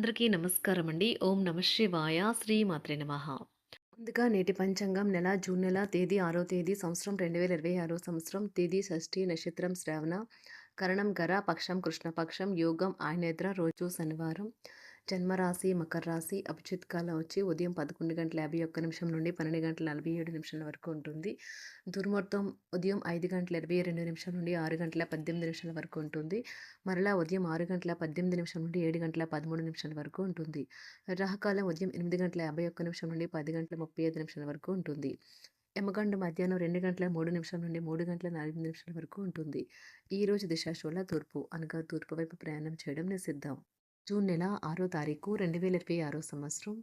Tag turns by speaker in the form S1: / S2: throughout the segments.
S1: అందరికీ నమస్కారం అండి. ఓం నమః శివాయ. శ్రీ మాత్రే నమః. ముందుగా నేటి పంచాంగం జూన్ నెల తేదీ 6వ తేదీ సంవత్సరం 2026 సంవత్సరం తేదీ షష్ఠి నక్షత్రం శ్రావణ కరణం గర పక్షం కృష్ణపక్షం యోగం ఆయునేత్ర రోజు శనివారం జన్మరాశి మకర రాశి అభిజిత్ కాలం వచ్చి ఉదయం 11:51 నుండి 12:47 వరకు ఉంటుంది. దుర్ముహూర్తం ఉదయం 5:22 నుండి 6:18 వరకు ఉంటుంది. మరలా ఉదయం 6:18 నుండి 7:13 వరకు ఉంటుంది. రాహుకాలం ఉదయం 8:51 నుండి 10:35 వరకు ఉంటుంది. యమగండు మధ్యాహ్నం 2:03 నుండి 3:04 వరకు ఉంటుంది. ఈ రోజు దిశాశూల తూర్పు అనగా తూర్పు వైపు ప్రయాణం చేయడం నిషిద్ధం. జూన్ నెల 6వ తారీఖు 2026 సంవత్సరం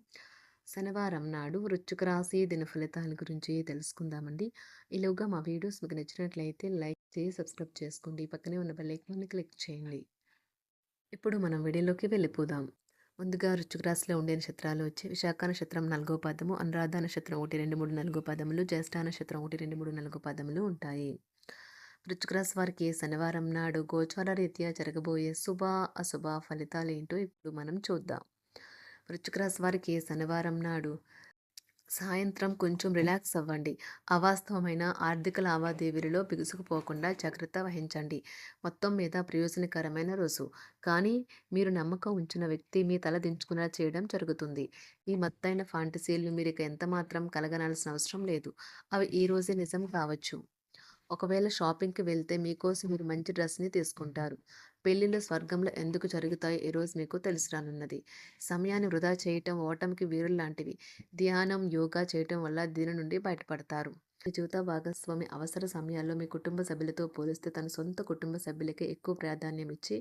S1: శనివారం నాడు వృశ్చిక రాశి దిన ఫలితాల గురించి తెలుసుకుందామండి. ఈలోగా మా వీడియోస్ మీకు నచ్చినట్లయితే లైక్ చేసి సబ్స్క్రైబ్ చేసుకోండి. పక్కనే ఉన్న బెల్ ఐకాన్ని క్లిక్ చేయండి. ఇప్పుడు మనం వీడియోలోకి వెళ్ళిపోదాం. ముందుగా వృశ్చిక రాశిలో ఉండే నక్షత్రాలు వచ్చి విశాఖ నక్షత్రం 4వ పాదము, అనురాధ నక్షత్రం 1, 2, 3, 4 పాదములు, జ్యేష్ఠ నక్షత్రం 1, 2, 3, 4 పాదములు ఉంటాయి. వృశ్చిక రాశి వారికి శనివారం నాడు గోచార రీత్యా జరగబోయే శుభ అశుభ ఫలితాలు ఏంటో ఇప్పుడు మనం చూద్దాం. వృశ్చిక రాశి వారికి శనివారం నాడు సాయంత్రం కొంచెం రిలాక్స్ అవ్వండి. అవాస్తవమైన ఆర్థిక లావాదేవీలలో బిగుసుకుపోకుండా జాగ్రత్త వహించండి. మొత్తం మీద ప్రయోజనకరమైన రోజు. కానీ మీరు నమ్మకం ఉంచిన వ్యక్తి మీ తల దించుకునేలా చేయడం జరుగుతుంది. ఈ మత్తైన ఫాంటసీలు మీరు ఇక ఎంత మాత్రం కలగనాల్సిన అవసరం లేదు. అవి ఈ రోజే నిజం కావచ్చు. ఒకవేళ షాపింగ్కి వెళ్తే మీకోసం మీరు మంచి డ్రెస్ని తీసుకుంటారు. పెళ్లిళ్ళు స్వర్గంలో ఎందుకు జరుగుతాయో ఈరోజు మీకు తెలిసి రానున్నది. సమయాన్ని వృధా చేయటం ఓటమికి వీరులు లాంటివి. ధ్యానం యోగా చేయటం వల్ల దీని నుండి బయటపడతారు. మీ జీవిత భాగస్వామి అవసర సమయాల్లో మీ కుటుంబ సభ్యులతో పోలిస్తే తన సొంత కుటుంబ సభ్యులకే ఎక్కువ ప్రాధాన్యం ఇచ్చి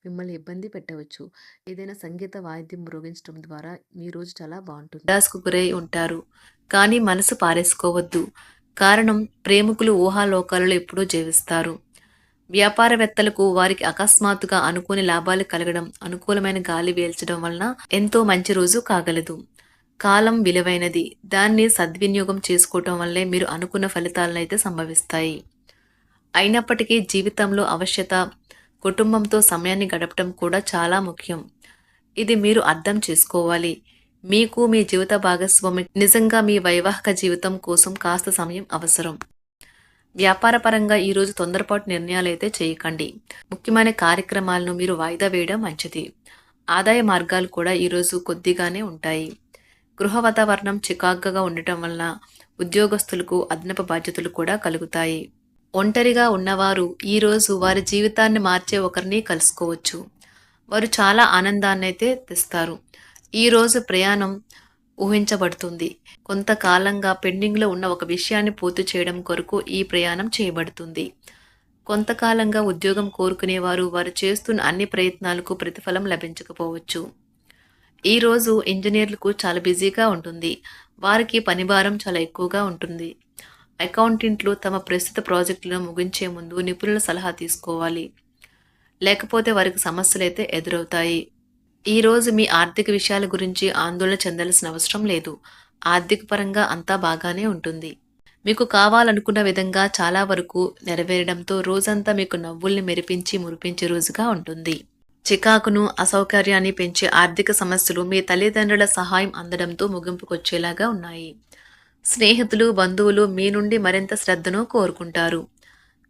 S1: మిమ్మల్ని ఇబ్బంది పెట్టవచ్చు. ఏదైనా సంగీత వాయిద్యం మ్రోగించడం ద్వారా మీ రోజు చాలా బాగుంటుంది. దాసుకు గురై ఉంటారు, కానీ మనసు పారేసుకోవద్దు. కారణం ప్రేమికులు ఊహాలోకాలలో ఎప్పుడూ జీవిస్తారు. వ్యాపారవేత్తలకు వారికి అకస్మాత్తుగా అనుకోని లాభాలు కలగడం, అనుకూలమైన గాలి వీల్చడం వలన ఎంతో మంచి రోజు కాగలదు. కాలం విలువైనది. దాన్ని సద్వినియోగం చేసుకోవటం వల్లే మీరు అనుకున్న ఫలితాలనైతే సంభవిస్తాయి. అయినప్పటికీ జీవితంలో అవశ్యత కుటుంబంతో సమయాన్ని గడపడం కూడా చాలా ముఖ్యం. ఇది మీరు అర్థం చేసుకోవాలి. మీకు మీ జీవిత భాగస్వామి నిజంగా మీ వైవాహిక జీవితం కోసం కాస్త సమయం అవసరం. వ్యాపారపరంగా ఈరోజు తొందరపాటు నిర్ణయాలైతే చేయకండి. ముఖ్యమైన కార్యక్రమాలను మీరు వాయిదా వేయడం మంచిది. ఆదాయ మార్గాలు కూడా ఈరోజు కొద్దిగానే ఉంటాయి. గృహ వాతావరణం చికాకుగా ఉండటం వల్ల ఉద్యోగస్తులకు అదనపు బాధ్యతలు కూడా కలుగుతాయి. ఒంటరిగా ఉన్నవారు ఈరోజు వారి జీవితాన్ని మార్చే ఒకరిని కలుసుకోవచ్చు. వారు చాలా ఆనందాన్ని అయితే తెస్తారు. ఈరోజు ప్రయాణం ఊహించబడుతుంది. కొంతకాలంగా పెండింగ్లో ఉన్న ఒక విషయాన్ని పూర్తి చేయడం కొరకు ఈ ప్రయాణం చేయబడుతుంది. కొంతకాలంగా ఉద్యోగం కోరుకునేవారు వారు చేస్తున్న అన్ని ప్రయత్నాలకు ప్రతిఫలం లభించకపోవచ్చు. ఈరోజు ఇంజనీర్లకు చాలా బిజీగా ఉంటుంది. వారికి పనిభారం చాలా ఎక్కువగా ఉంటుంది. అకౌంటెంట్లు తమ ప్రస్తుత ప్రాజెక్టులను ముగించే ముందు నిపుణుల సలహా తీసుకోవాలి. లేకపోతే వారికి సమస్యలు అయితే ఎదురవుతాయి. ఈరోజు మీ ఆర్థిక విషయాల గురించి ఆందోళన చెందాల్సిన అవసరం లేదు. ఆర్థిక పరంగా అంతా బాగానే ఉంటుంది. మీకు కావాలనుకున్న విధంగా చాలా వరకు నెరవేరడంతో రోజంతా మీకు నవ్వుల్ని మెరిపించి మురిపించే రోజుగా ఉంటుంది. చికాకును అసౌకర్యాన్ని పెంచే ఆర్థిక సమస్యలు మీ తల్లిదండ్రుల సహాయం అందడంతో ముగింపుకొచ్చేలాగా ఉన్నాయి. స్నేహితులు బంధువులు మీ నుండి మరింత శ్రద్ధను కోరుకుంటారు.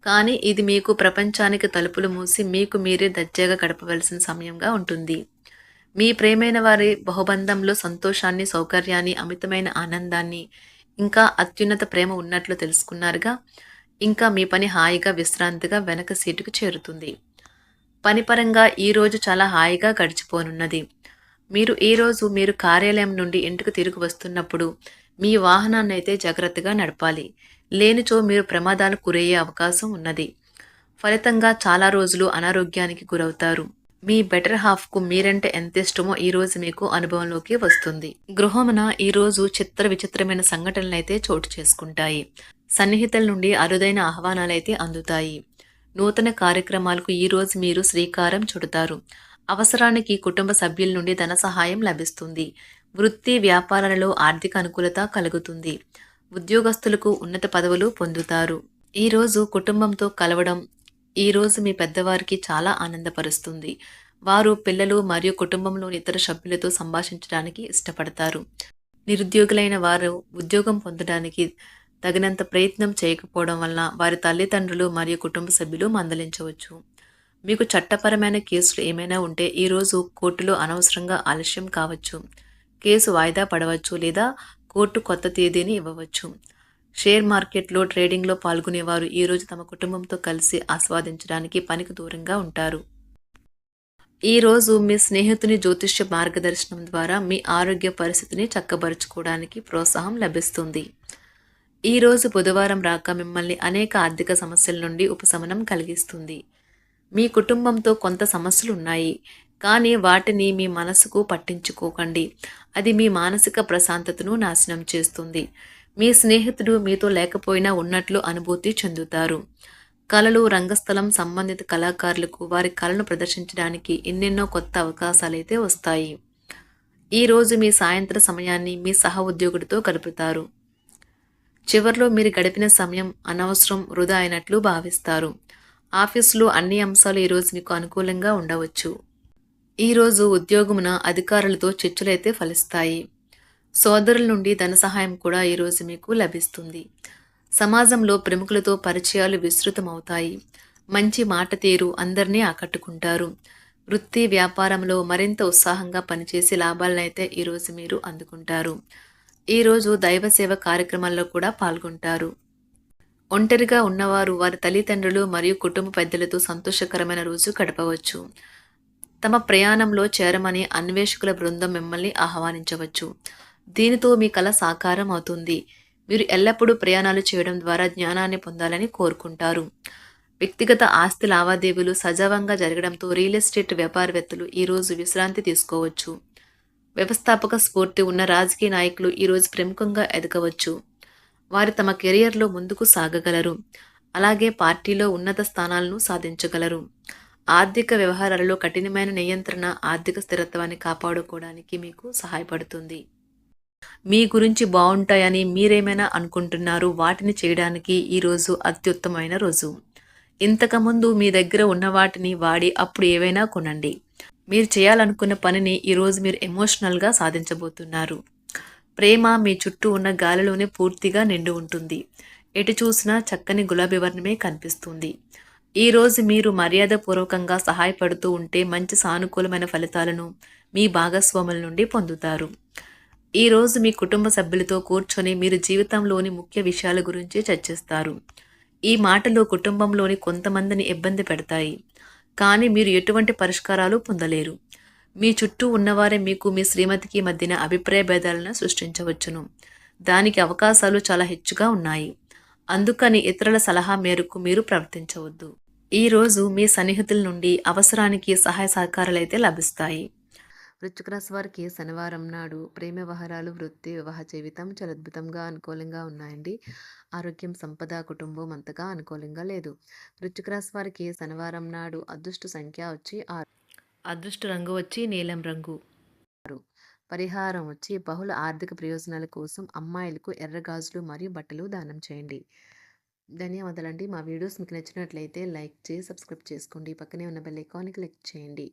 S1: కానీ ఇది మీకు ప్రపంచానికి తలుపులు మూసి మీకు మీరే దర్జాగా గడపవలసిన సమయంగా ఉంటుంది. మీ ప్రేమైన వారి బహుబంధంలో సంతోషాన్ని, సౌకర్యాన్ని, అమితమైన ఆనందాన్ని, ఇంకా అత్యున్నత ప్రేమ ఉన్నట్లు తెలుసుకున్నారుగా. ఇంకా మీ పని హాయిగా విశ్రాంతిగా వెనక సీటుకు చేరుతుంది. పనిపరంగా ఈరోజు చాలా హాయిగా గడిచిపోనున్నది. మీరు ఈరోజు మీరు కార్యాలయం నుండి ఇంటికి తిరిగి వస్తున్నప్పుడు మీ వాహనాన్ని అయితే జాగ్రత్తగా నడపాలి. లేనిచో మీరు ప్రమాదాలకు గురయ్యే అవకాశం ఉన్నది. ఫలితంగా చాలా రోజులు అనారోగ్యానికి గురవుతారు. మీ బెటర్ హాఫ్కు మీరంటే ఎంత ఇష్టమో ఈరోజు మీకు అనుభవంలోకి వస్తుంది. గృహమున ఈరోజు చిత్ర విచిత్రమైన సంఘటనలైతే చోటు చేసుకుంటాయి. సన్నిహితుల నుండి అరుదైన ఆహ్వానాలైతే అందుతాయి. నూతన కార్యక్రమాలకు ఈరోజు మీరు శ్రీకారం చుడతారు. అవసరానికి కుటుంబ సభ్యుల నుండి ధన సహాయం లభిస్తుంది. వృత్తి వ్యాపారాలలో ఆర్థిక అనుకూలత కలుగుతుంది. ఉద్యోగస్తులకు ఉన్నత పదవులు పొందుతారు. ఈరోజు కుటుంబంతో కలవడం ఈరోజు మీ పెద్దవారికి చాలా ఆనందపరుస్తుంది. వారు పిల్లలు మరియు కుటుంబంలోని ఇతర సభ్యులతో సంభాషించడానికి ఇష్టపడతారు. నిరుద్యోగులైన వారు ఉద్యోగం పొందడానికి తగినంత ప్రయత్నం చేయకపోవడం వలన వారి తల్లిదండ్రులు మరియు కుటుంబ సభ్యులు మందలించవచ్చు. మీకు చట్టపరమైన కేసులు ఏమైనా ఉంటే ఈరోజు కోర్టులో అనవసరంగా ఆలస్యం కావచ్చు. కేసు వాయిదా పడవచ్చు లేదా కోర్టు కొత్త తేదీని ఇవ్వవచ్చు. షేర్ మార్కెట్లో ట్రేడింగ్లో పాల్గొనేవారు ఈరోజు తమ కుటుంబంతో కలిసి ఆస్వాదించడానికి పనికి దూరంగా ఉంటారు. ఈరోజు మీ స్నేహితుని జ్యోతిష్య మార్గదర్శనం ద్వారా మీ ఆరోగ్య పరిస్థితిని చక్కబరుచుకోవడానికి ప్రోత్సాహం లభిస్తుంది. ఈరోజు బుధవారం రాక మిమ్మల్ని అనేక ఆర్థిక సమస్యల నుండి ఉపశమనం కలిగిస్తుంది. మీ కుటుంబంతో కొంత సమస్యలు ఉన్నాయి, కానీ వాటిని మీ మనసుకు పట్టించుకోకండి. అది మీ మానసిక ప్రశాంతతను నాశనం చేస్తుంది. మీ స్నేహితుడు మీతో లేకపోయినా ఉన్నట్లు అనుభూతి చెందుతారు. కళలు, రంగస్థలం సంబంధిత కళాకారులకు వారి కళను ప్రదర్శించడానికి ఎన్నెన్నో కొత్త అవకాశాలైతే వస్తాయి. ఈరోజు మీ సాయంత్ర సమయాన్ని మీ సహ ఉద్యోగుడితో గడుపుతారు. చివర్లో మీరు గడిపిన సమయం అనవసరం, వృధా అయినట్లు భావిస్తారు. ఆఫీసులో అన్ని అంశాలు ఈరోజు మీకు అనుకూలంగా ఉండవచ్చు. ఈరోజు ఉద్యోగమున అధికారులతో చర్చలైతే ఫలిస్తాయి. సోదరుల నుండి ధన సహాయం కూడా ఈరోజు మీకు లభిస్తుంది. సమాజంలో ప్రముఖులతో పరిచయాలు విస్తృతమవుతాయి. మంచి మాట తీరు అందరినీ ఆకట్టుకుంటారు. వృత్తి వ్యాపారంలో మరింత ఉత్సాహంగా పనిచేసి లాభాలనైతే ఈరోజు మీరు అందుకుంటారు. ఈరోజు దైవ సేవ కార్యక్రమాల్లో కూడా పాల్గొంటారు. ఒంటరిగా ఉన్నవారు వారి తల్లిదండ్రులు మరియు కుటుంబ పెద్దలతో సంతోషకరమైన రోజు గడపవచ్చు. తమ ప్రయాణంలో చేరమని అన్వేషకుల బృందం మిమ్మల్ని ఆహ్వానించవచ్చు. దీనితో మీ కల సాకారం అవుతుంది. మీరు ఎల్లప్పుడూ ప్రయాణాలు చేయడం ద్వారా జ్ఞానాన్ని పొందాలని కోరుకుంటారు. వ్యక్తిగత ఆస్తి లావాదేవీలు సజావంగా జరగడంతో రియల్ ఎస్టేట్ వ్యాపారవేత్తలు ఈరోజు విశ్రాంతి తీసుకోవచ్చు. వ్యవస్థాపక స్ఫూర్తి ఉన్న రాజకీయ నాయకులు ఈరోజు ప్రముఖంగా ఎదగవచ్చు. వారు తమ కెరియర్లో ముందుకు సాగగలరు. అలాగే పార్టీలో ఉన్నత స్థానాలను సాధించగలరు. ఆర్థిక వ్యవహారాలలో కఠినమైన నియంత్రణ ఆర్థిక స్థిరత్వాన్ని కాపాడుకోవడానికి మీకు సహాయపడుతుంది. మీ గురించి బాగుంటాయని మీరేమైనా అనుకుంటున్నారు, వాటిని చేయడానికి ఈరోజు అత్యుత్తమైన రోజు. ఇంతకుముందు మీ దగ్గర ఉన్న వాటిని వాడి అప్పుడు ఏవైనా కొనండి. మీరు చేయాలనుకున్న పనిని ఈరోజు మీరు ఎమోషనల్గా సాధించబోతున్నారు. ప్రేమ మీ చుట్టూ ఉన్న గాలిలోనే పూర్తిగా నిండి ఉంటుంది. ఎటు చూసినా చక్కని గులాబీ వర్ణమే కనిపిస్తుంది. ఈరోజు మీరు మర్యాదపూర్వకంగా సహాయపడుతూ ఉంటే మంచి సానుకూలమైన ఫలితాలను మీ భాగస్వాముల నుండి పొందుతారు. ఈరోజు మీ కుటుంబ సభ్యులతో కూర్చొని మీరు జీవితంలోని ముఖ్య విషయాల గురించి చర్చిస్తారు. ఈ మాటలు కుటుంబంలోని కొంతమందిని ఇబ్బంది పెడతాయి, కానీ మీరు ఎటువంటి పరిష్కారాలు పొందలేరు. మీ చుట్టూ ఉన్నవారే మీకు మీ శ్రీమతికి మధ్యన అభిప్రాయ భేదాలను సృష్టించవచ్చును. దానికి అవకాశాలు చాలా హెచ్చుగా ఉన్నాయి. అందుకని ఇతరుల సలహా మేరకు మీరు ప్రవర్తించవద్దు. ఈరోజు మీ సన్నిహితుల నుండి అవసరానికి సహాయ సహకారాలైతే లభిస్తాయి. వృశ్చిక రాశి వారికి శనివారం నాడు ప్రేమ వ్యవహారాలు, వృత్తి, వివాహ జీవితం చాలా అద్భుతంగా అనుకూలంగా ఉన్నాయండి. ఆరోగ్యం, సంపద, కుటుంబం అంతగా అనుకూలంగా లేదు. వృశ్చిక రాశి వారికి శనివారం నాడు అదృష్ట సంఖ్య వచ్చి 6, అదృష్ట రంగు వచ్చి నీలం రంగు. పరిహారం వచ్చి బహుళ ఆర్థిక ప్రయోజనాల కోసం అమ్మాయిలకు ఎర్ర గాజులు మరియు బట్టలు దానం చేయండి. ధన్యవాదాలండి. మా వీడియోస్ మీకు నచ్చినట్లయితే లైక్ చేసి సబ్స్క్రైబ్ చేసుకోండి. పక్కనే ఉన్న బెల్ ఐకాన్ని క్లిక్ చేయండి.